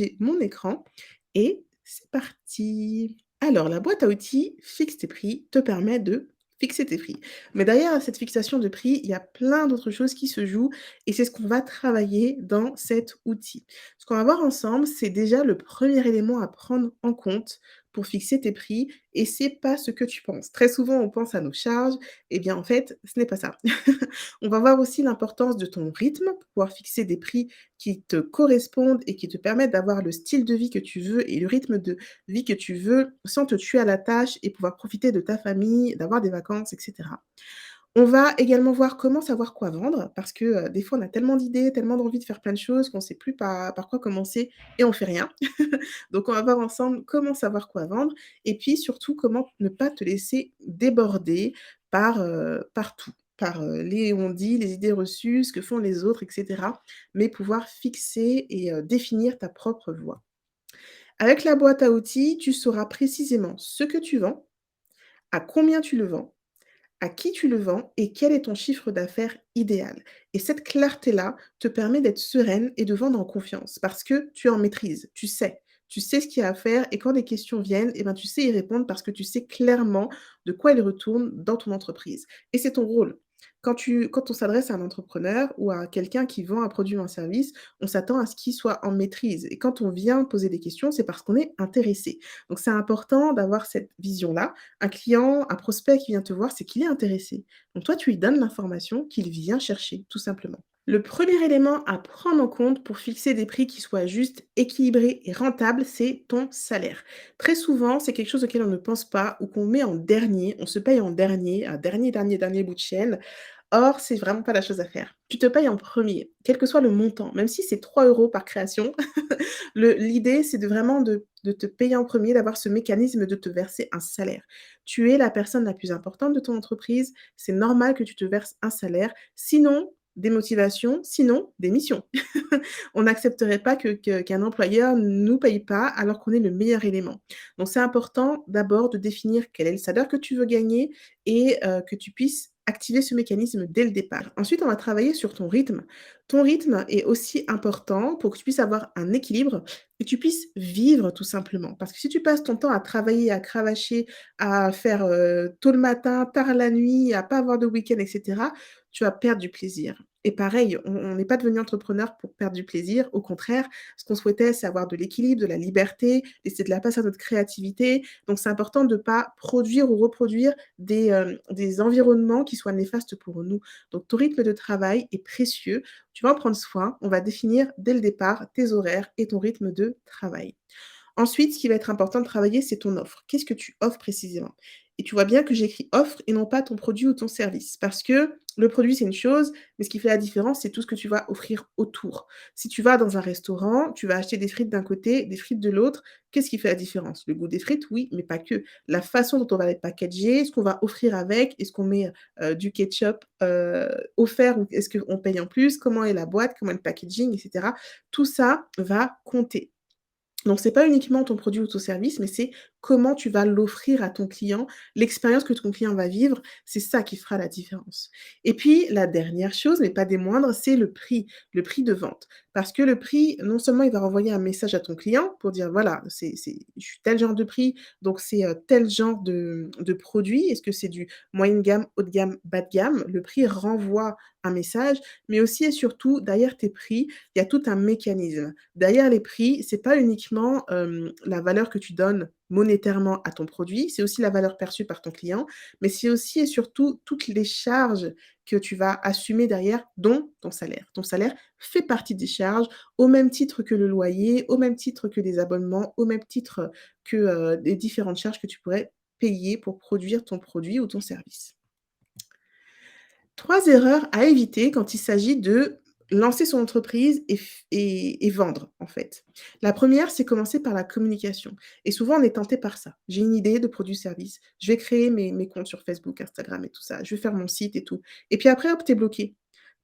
J'ai mon écran et c'est parti. Alors, la boîte à outils fixe tes prix te permet de fixer tes prix. Mais derrière cette fixation de prix, il y a plein d'autres choses qui se jouent et c'est ce qu'on va travailler dans cet outil. Ce qu'on va voir ensemble, c'est déjà le premier élément à prendre en compte pour fixer tes prix et c'est pas ce que tu penses. Très souvent, on pense à nos charges, et bien en fait, ce n'est pas ça. On va voir aussi l'importance de ton rythme pour pouvoir fixer des prix qui te correspondent et qui te permettent d'avoir le style de vie que tu veux et le rythme de vie que tu veux, sans te tuer à la tâche et pouvoir profiter de ta famille, d'avoir des vacances et cetera. On va également voir comment savoir quoi vendre parce que, des fois on a tellement d'idées, tellement d'envie de faire plein de choses qu'on ne sait plus par quoi commencer et on fait rien. Donc on va voir ensemble comment savoir quoi vendre et puis surtout comment ne pas te laisser déborder par tout, les on-dit, les idées reçues, ce que font les autres et cetera, mais pouvoir fixer et définir ta propre voie. Avec la boîte à outils, tu sauras précisément ce que tu vends, à combien tu le vends, à qui tu le vends et quel est ton chiffre d'affaires idéal. Et cette clarté-là te permet d'être sereine et de vendre en confiance parce que tu es en maîtrise, tu sais. Tu sais ce qu'il y a à faire et quand des questions viennent, eh ben, tu sais y répondre parce que tu sais clairement de quoi elles retournent dans ton entreprise. Et c'est ton rôle. Quand on s'adresse à un entrepreneur ou à quelqu'un qui vend un produit ou un service, on s'attend à ce qu'il soit en maîtrise. Et quand on vient poser des questions, c'est parce qu'on est intéressé. Donc c'est important d'avoir cette vision-là. Un client, un prospect qui vient te voir, c'est qu'il est intéressé. Donc toi, tu lui donnes l'information qu'il vient chercher, tout simplement. Le premier élément à prendre en compte pour fixer des prix qui soient justes, équilibrés et rentables, c'est ton salaire. Très souvent, c'est quelque chose auquel on ne pense pas ou qu'on met en dernier. On se paye en dernier, un dernier bout de chaîne. Or, c'est vraiment pas la chose à faire. Tu te payes en premier, quel que soit le montant, même si c'est 3 euros par création. L'idée, c'est de vraiment de te payer en premier, d'avoir ce mécanisme de te verser un salaire. Tu es la personne la plus importante de ton entreprise, c'est normal que tu te verses un salaire, sinon démotivation, sinon démission. On n'accepterait pas qu'un employeur ne nous paye pas alors qu'on est le meilleur élément. Donc c'est important d'abord de définir quel est le salaire que tu veux gagner et que tu puisses activer ce mécanisme dès le départ. Ensuite, on va travailler sur ton rythme. Ton rythme est aussi important pour que tu puisses avoir un équilibre et que tu puisses vivre tout simplement. Parce que si tu passes ton temps à travailler, à cravacher, à faire, tôt le matin, tard la nuit, à pas avoir de week-end et cetera, tu vas perdre du plaisir. Et pareil, on n'est pas devenu entrepreneur pour perdre du plaisir. Au contraire, ce qu'on souhaitait, c'est avoir de l'équilibre, de la liberté, laisser de la place à notre créativité. Donc c'est important de ne pas produire ou reproduire des environnements qui soient néfastes pour nous. Donc ton rythme de travail est précieux. Tu vas en prendre soin. On va définir dès le départ tes horaires et ton rythme de travail. Ensuite, ce qui va être important de travailler, c'est ton offre. Qu'est-ce que tu offres précisément? Et tu vois bien que j'écris offre et non pas ton produit ou ton service. Parce que le produit, c'est une chose, mais ce qui fait la différence, c'est tout ce que tu vas offrir autour. Si tu vas dans un restaurant, tu vas acheter des frites d'un côté, des frites de l'autre. Qu'est-ce qui fait la différence? Le goût des frites, oui, mais pas que. La façon dont on va les packager, ce qu'on va offrir avec, est-ce qu'on met du ketchup offert ou est-ce qu'on paye en plus? Comment est la boîte? Comment est le packaging, etc. Tout ça va compter. Donc c'est pas uniquement ton produit ou ton service, mais c'est comment tu vas l'offrir à ton client, l'expérience que ton client va vivre, c'est ça qui fera la différence. Et puis la dernière chose, mais pas des moindres, c'est le prix de vente. Parce que le prix, non seulement il va renvoyer un message à ton client pour dire: «Voilà, je suis tel genre de prix, donc c'est, tel genre de produit. Est-ce que c'est du moyenne gamme, haut de gamme, bas de gamme?» Le prix renvoie un message, mais aussi et surtout derrière tes prix, il y a tout un mécanisme. Derrière les prix, c'est pas uniquement, la valeur que tu donnes monétairement à ton produit, c'est aussi la valeur perçue par ton client, mais c'est aussi et surtout toutes les charges que tu vas assumer derrière, dont ton salaire. Ton salaire fait partie des charges au même titre que le loyer, au même titre que les abonnements, au même titre que, les différentes charges que tu pourrais payer pour produire ton produit ou ton service. 3 erreurs à éviter quand il s'agit de lancer son entreprise et vendre, en fait. La première, c'est commencer par la communication et souvent on est tenté par ça. J'ai une idée de produit-service, je vais créer mes comptes sur Facebook, Instagram et tout ça, je vais faire mon site et tout et puis après hop, tu es bloqué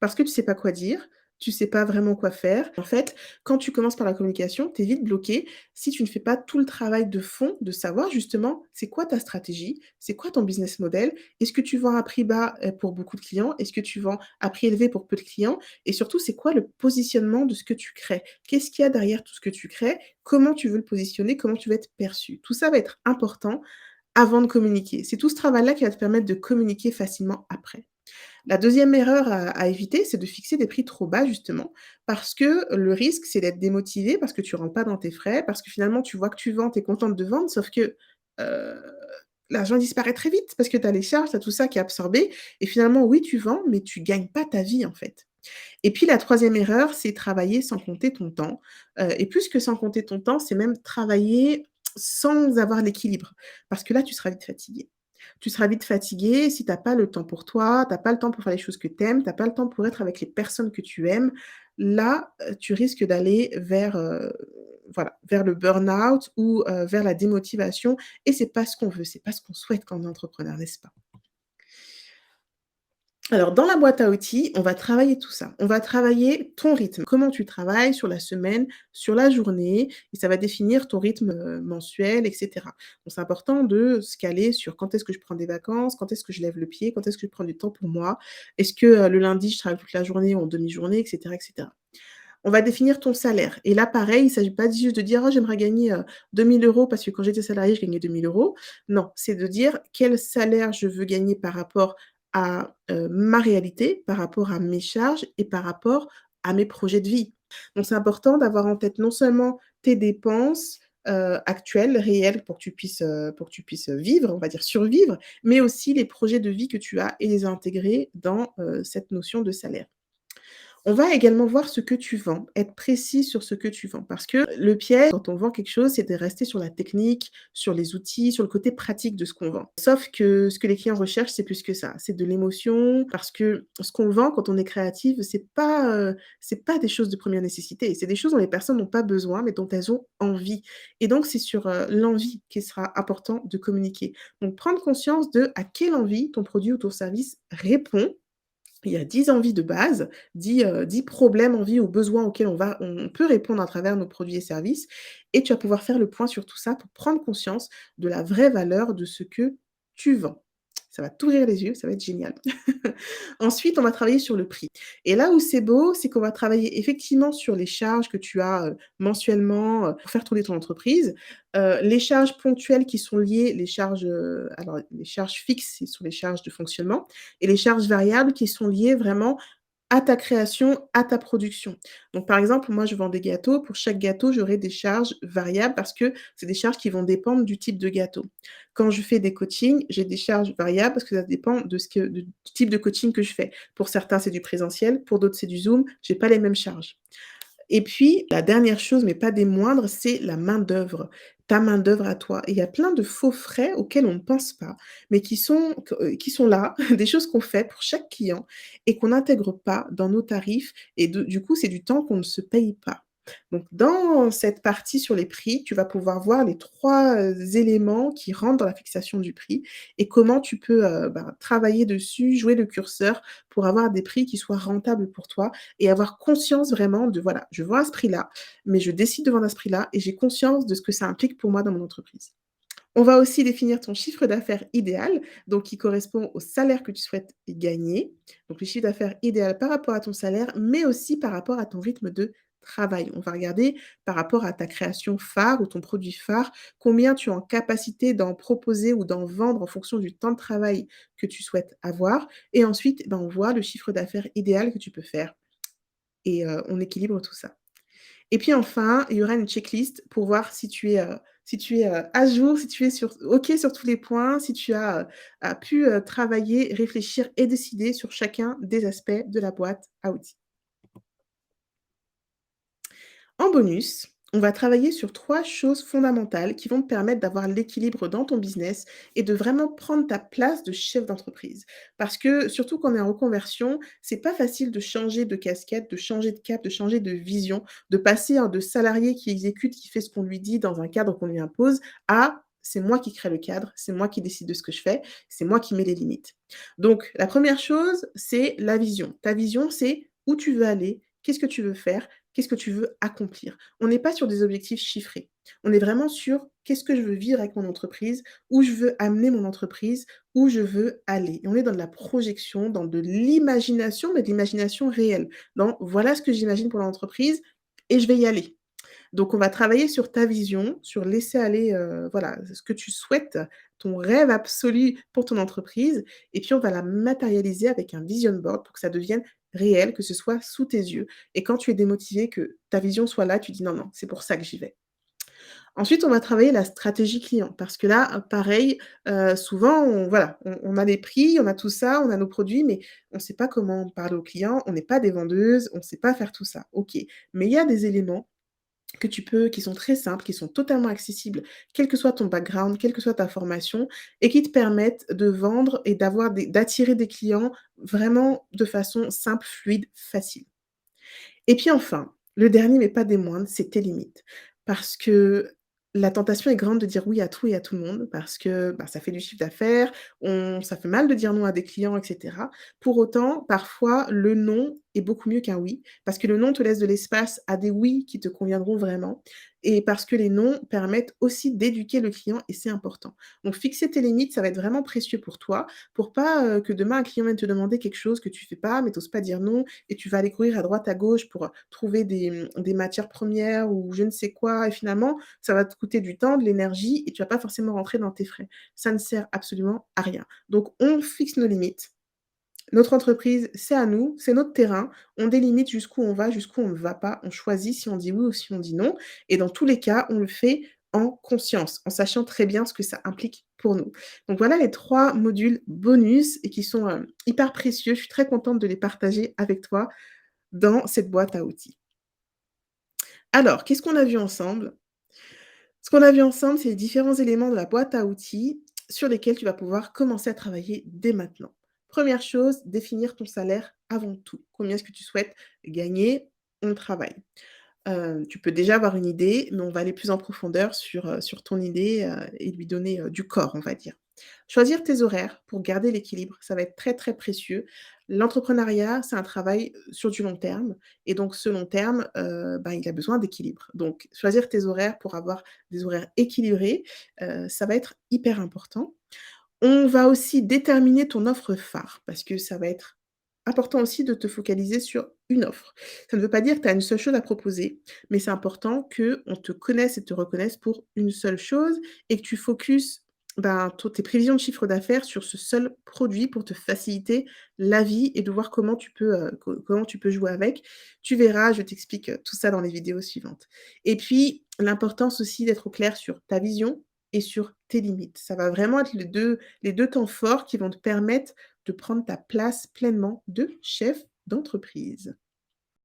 parce que tu sais pas quoi dire, tu sais pas vraiment quoi faire. En fait, quand tu commences par la communication, tu es vite bloqué si tu ne fais pas tout le travail de fond, de savoir justement c'est quoi ta stratégie, c'est quoi ton business model, est-ce que tu vends à prix bas, pour beaucoup de clients? Est-ce que tu vends à prix élevé pour peu de clients? Et surtout, c'est quoi le positionnement de ce que tu crées? Qu'est-ce qu'il y a derrière tout ce que tu crées? Comment tu veux le positionner? Comment tu veux être perçu? Tout ça va être important avant de communiquer. C'est tout ce travail-là qui va te permettre de communiquer facilement après. La deuxième erreur à éviter, c'est de fixer des prix trop bas justement, parce que le risque, c'est d'être démotivé, parce que tu rentres pas dans tes frais, parce que finalement tu vois que tu vends, tu es contente de vendre, sauf que, heu, l'argent disparaît très vite parce que tu as les charges, tu as tout ça qui est absorbé et finalement oui, tu vends, mais tu gagnes pas ta vie en fait. Et puis la troisième erreur, c'est travailler sans compter ton temps, et plus que sans compter ton temps, c'est même travailler sans avoir l'équilibre. Parce que là, tu seras vite fatigué. Tu seras vite fatigué si tu as pas le temps pour toi, tu as pas le temps pour faire les choses que tu aimes, tu as pas le temps pour être avec les personnes que tu aimes. Là, tu risques d'aller vers, voilà, vers le burn-out ou, vers la démotivation et c'est pas ce qu'on veut, c'est pas ce qu'on souhaite quand on est entrepreneur, n'est-ce pas? Alors, dans la boîte à outils, on va travailler tout ça. On va travailler ton rythme, comment tu travailles sur la semaine, sur la journée et ça va définir ton rythme, mensuel et cetera. Donc c'est important de se caler sur quand est-ce que je prends des vacances, quand est-ce que je lève le pied, quand est-ce que je prends du temps pour moi. Est-ce que, le lundi, je travaille toute la journée ou en demi-journée et cetera et cetera. On va définir ton salaire et là, pareil, il ne s'agit pas juste de dire: «Oh, j'aimerais gagner, 2 000 € parce que quand j'étais salarié, je gagnais 2 000 €». Non, c'est de dire: «Quel salaire je veux gagner par rapport à, ma réalité, par rapport à mes charges et par rapport à mes projets de vie». Donc c'est important d'avoir en tête non seulement tes dépenses, actuelles, réelles pour que tu puisses, vivre, on va dire survivre, mais aussi les projets de vie que tu as et les intégrer dans, cette notion de salaire. On va également voir ce que tu vends, être précis sur ce que tu vends parce que le piège quand on vend quelque chose, c'est de rester sur la technique, sur les outils, sur le côté pratique de ce qu'on vend. Sauf que ce que les clients recherchent, c'est plus que ça, c'est de l'émotion parce que ce qu'on vend quand on est créative, c'est pas des choses de première nécessité, c'est des choses dont les personnes n'ont pas besoin, mais dont elles ont envie et donc c'est sur, l'envie qu'il sera important de communiquer. Donc prendre conscience de à quelle envie ton produit ou ton service répond. Il y a 10 envies de base, 10 problèmes, envies ou besoins auxquels on peut répondre à travers nos produits et services et tu vas pouvoir faire le point sur tout ça pour prendre conscience de la vraie valeur de ce que tu vends. Ça va t'ouvrir les yeux, ça va être génial. Ensuite, on va travailler sur le prix et là où c'est beau, c'est qu'on va travailler effectivement sur les charges que tu as, mensuellement, pour faire tourner ton entreprise. Les charges ponctuelles qui sont liées, alors les charges fixes, ce sont les charges de fonctionnement et les charges variables qui sont liées vraiment à ta création, à ta production. Donc par exemple, moi je vends des gâteaux, pour chaque gâteau, j'aurai des charges variables parce que c'est des charges qui vont dépendre du type de gâteau. Quand je fais des coachings, j'ai des charges variables parce que ça dépend du type de coaching que je fais. Pour certains, c'est du présentiel, pour d'autres, c'est du Zoom, j'ai pas les mêmes charges. Et puis, la dernière chose, mais pas des moindres, c'est la main-d'œuvre. Ta main-d'œuvre à toi. Et il y a plein de faux frais auxquels on ne pense pas, mais qui sont là, des choses qu'on fait pour chaque client et qu'on n'intègre pas dans nos tarifs et du coup, c'est du temps qu'on ne se paye pas. Donc dans cette partie sur les prix, tu vas pouvoir voir les 3 éléments qui rentrent dans la fixation du prix et comment tu peux, travailler dessus, jouer le curseur pour avoir des prix qui soient rentables pour toi et avoir conscience vraiment de voilà, je vends à ce prix-là, mais je décide de vendre à ce prix-là et j'ai conscience de ce que ça implique pour moi dans mon entreprise. On va aussi définir ton chiffre d'affaires idéal, donc qui correspond au salaire que tu souhaites gagner. Donc le chiffre d'affaires idéal par rapport à ton salaire, mais aussi par rapport à ton rythme de travail. On va regarder par rapport à ta création phare ou ton produit phare, combien tu es en capacité d'en proposer ou d'en vendre en fonction du temps de travail que tu souhaites avoir. Et ensuite, ben, on voit le chiffre d'affaires idéal que tu peux faire et on équilibre tout ça. Et puis enfin, il y aura une checklist pour voir si tu es, à jour, si tu es OK sur tous les points, si tu as pu, travailler, réfléchir et décider sur chacun des aspects de la boîte à outils. En bonus, on va travailler sur 3 choses fondamentales qui vont te permettre d'avoir l'équilibre dans ton business et de vraiment prendre ta place de chef d'entreprise. Parce que surtout quand on est en reconversion, c'est pas facile de changer de casquette, de changer de cap, de changer de vision, de passer, de salarié qui exécute, qui fait ce qu'on lui dit dans un cadre qu'on lui impose, à c'est moi qui crée le cadre, c'est moi qui décide de ce que je fais, c'est moi qui mets les limites. Donc la première chose, c'est la vision. Ta vision, c'est où tu veux aller, qu'est-ce que tu veux faire? Qu'est-ce que tu veux accomplir? On n'est pas sur des objectifs chiffrés. On est vraiment sur qu'est-ce que je veux vivre avec mon entreprise, où je veux amener mon entreprise, où je veux aller. Et on est dans de la projection, dans de l'imagination, mais de l'imagination réelle. Dans voilà ce que j'imagine pour l'entreprise et je vais y aller. Donc on va travailler sur ta vision, sur laisser aller, voilà, ce que tu souhaites, ton rêve absolu pour ton entreprise et puis on va la matérialiser avec un vision board pour que ça devienne réel, que ce soit sous tes yeux et quand tu es démotivé, que ta vision soit là, tu dis: «Non, non, c'est pour ça que j'y vais». Ensuite, on va travailler la stratégie client parce que là, pareil, souvent on a des prix, on a tout ça, on a nos produits, mais on ne sait pas comment parler aux clients, on n'est pas des vendeuses, on ne sait pas faire tout ça. OK, mais il y a des éléments qui sont très simples, qui sont totalement accessibles, quel que soit ton background, quelle que soit ta formation et qui te permettent de vendre et d'attirer des clients vraiment de façon simple, fluide, facile. Et puis enfin, le dernier mais pas des moindres, c'est tes limites. Parce que la tentation est grande de dire oui à tout et à tout le monde parce que, bah, ça fait du chiffre d'affaires, on ça fait mal de dire non à des clients et cetera. Pour autant, parfois, le non est beaucoup mieux qu'un oui, parce que le non te laisse de l'espace à des oui qui te conviendront vraiment et parce que les non permettent aussi d'éduquer le client et c'est important. Donc fixer tes limites, ça va être vraiment précieux pour toi, pour pas, que demain un client vienne te demander quelque chose que tu fais pas, mais tu oses pas dire non et tu vas aller courir à droite à gauche pour, trouver des matières premières ou je ne sais quoi et finalement, ça va te coûter du temps, de l'énergie et tu vas pas forcément rentrer dans tes frais. Ça ne sert absolument à rien. Donc on fixe nos limites. Notre entreprise, c'est à nous, c'est notre terrain. On délimite jusqu'où on va, jusqu'où on ne va pas. On choisit si on dit oui ou si on dit non et dans tous les cas, on le fait en conscience, en sachant très bien ce que ça implique pour nous. Donc voilà les 3 modules bonus et qui sont, hyper précieux. Je suis très contente de les partager avec toi dans cette boîte à outils. Alors, qu'est-ce qu'on a vu ensemble? Ce qu'on a vu ensemble, c'est les différents éléments de la boîte à outils sur lesquels tu vas pouvoir commencer à travailler dès maintenant. Première chose, définir ton salaire avant tout. Combien est-ce que tu souhaites gagner? On travaille. Tu peux déjà avoir une idée, mais on va aller plus en profondeur sur ton idée, et lui donner, du corps, on va dire. Choisir tes horaires pour garder l'équilibre, ça va être très, très précieux. L'entrepreneuriat, c'est un travail, sur du long terme et donc ce long terme, bah, il a besoin d'équilibre. Donc choisir tes horaires pour avoir des horaires équilibrés, ça va être hyper important. On va aussi déterminer ton offre phare parce que ça va être important aussi de te focaliser sur une offre. Ça ne veut pas dire que tu as une seule chose à proposer, mais c'est important qu'on te connaisse et te reconnaisse pour une seule chose et que tu focuses, ben, tes prévisions de chiffre d'affaires sur ce seul produit pour te faciliter la vie et de voir comment tu peux, comment tu peux jouer avec. Tu verras, je t'explique, tout ça dans les vidéos suivantes. Et puis, l'importance aussi d'être au clair sur ta vision et sur tes limites. Ça va vraiment être les deux temps forts qui vont te permettre de prendre ta place pleinement de chef d'entreprise.